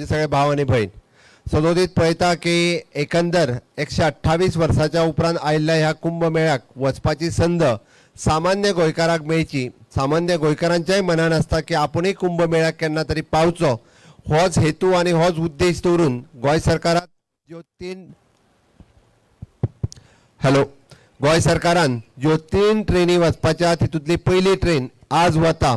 माझे सगळे भाव आणि बहीण सदोदीत पळयता की एकंदर 128 वर्साच्या उपरांत आयिल्ल्या ह्या कुंभमेळ्याक वचपाची संद सामान्य गोंयकाराक मेळची। सामान्य गोंयकारांच्याय मनान आसता की आपुणूय कुंभमेळ्याक केन्ना तरी पावचो, होच हेतू आनी होच उद्देश दवरून गोंय सरकारान ज्यो तीन ट्रेनी वचपाच्या तितूंतली पयली ट्रेन आज वता।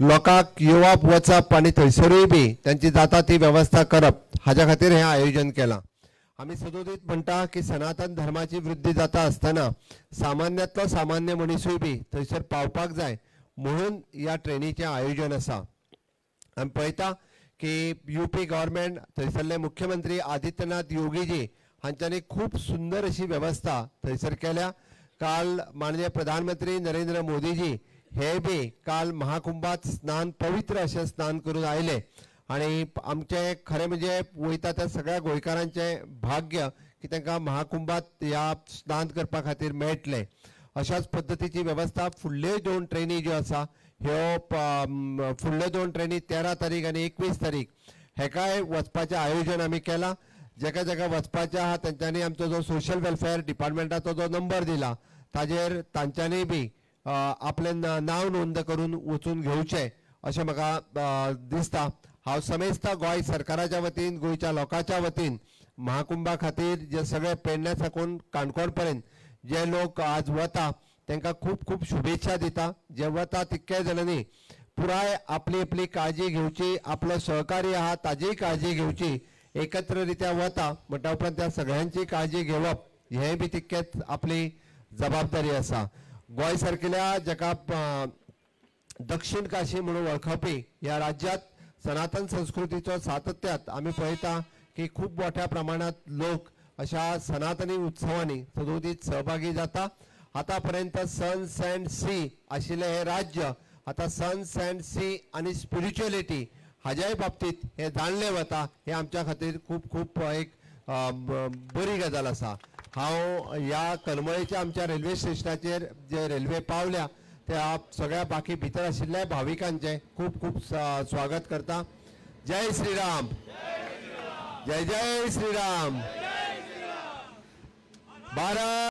लोकांक येवप वचप आनी थंयसरूय बी तांची जाता ती वेवस्था करप हाज्या खातीर हें आयोजन केलां। आमी सदोदीत म्हणटा की सनातन धर्माची वृद्धी जाता आसतना सामान्यांतलो सामान्य मनीसूय बी थंयसर पावपाक जाय म्हणून ह्या ट्रेनीचें आयोजन आसा। आमी पळयता की यूपी गव्हर्मेंट थंयसरले मुख्यमंत्री आदित्यनाथ योगीजी हांच्यांनी खूब सुंदर अशी वेवस्था थंयसर केल्या। काल माननीय प्रधानमंत्री नरेंद्र मोदीजी हे बी काल महाकुंभात स्नान पवित्र अशें स्नान करून आयले आनी आमचे खरें म्हणजे वयता त्या सगळ्या गोंयकारांचें भाग्य की तांकां महाकुंभात ह्या स्नान करपा खातीर मेळटलें। अशाच पद्दतीची वेवस्था फुडल्यो दोन ट्रेनी ज्यो आसा ह्यो फुडल्यो दोन ट्रेनी 13 तारीख आनी 21 तारीख हेकाय वचपाचें आयोजन आमी केलां। जेका जेका वचपाचें आहा तांच्यांनी आमचो जो सोशल वेलफेअर डिपार्टमेंटाचो जो नंबर दिला ताजेर तांच्यांनी बी आपलें नांव नोंद करून वचून घेवचें अशें म्हाका दिसता। हांव समेस्त गोंय सरकाराच्या वतीन गोंयच्या लोकांच्या वतीन महाकुंभा खातीर जे सगळे पेडण्या साकून काणकोण पर्यंत जे लोक आज वता तांकां खूब खूब शुभेच्छा दिता। जे वता तितके जाणांनी पुराय आपली आपली काळजी घेवची, आपलो सहकारी आहा ताजीय काळजी घेवची, एकत्र रित्या वता म्हणटा उपरांत त्या सगळ्यांची काळजी घेवप हें बी तितकेच आपली जबाबदारी आसा। गोंय सारकिल्या जाका दक्षिण काशी म्हणून वळखपी ह्या राज्यांत सनातन संस्कृतीचो सातत्यात आमी पळयता की खूब मोठ्या प्रमाणात लोक अशा सनातनी उत्सवांनी सदोदीत सहभागी जाता। आतां पर्यंत सन्स अँड सी आशिल्लें हें राज्य आतां सन्स अँड सी आनी स्पिरिच्युअलिटी हाज्याय बाबतींत हें जाणलें वता। हें आमच्या खातीर खूब खूब एक बरी गजाल आसा। हांव ह्या कलमळेच्या आमच्या रेल्वे स्टेशनाचेर जे रेल्वे पावल्या त्या सगळ्या बाकी भितर आशिल्ल्या भाविकांचे खूब खूब स्वागत करता। जय श्रीराम, जय जय श्रीराम, भारत।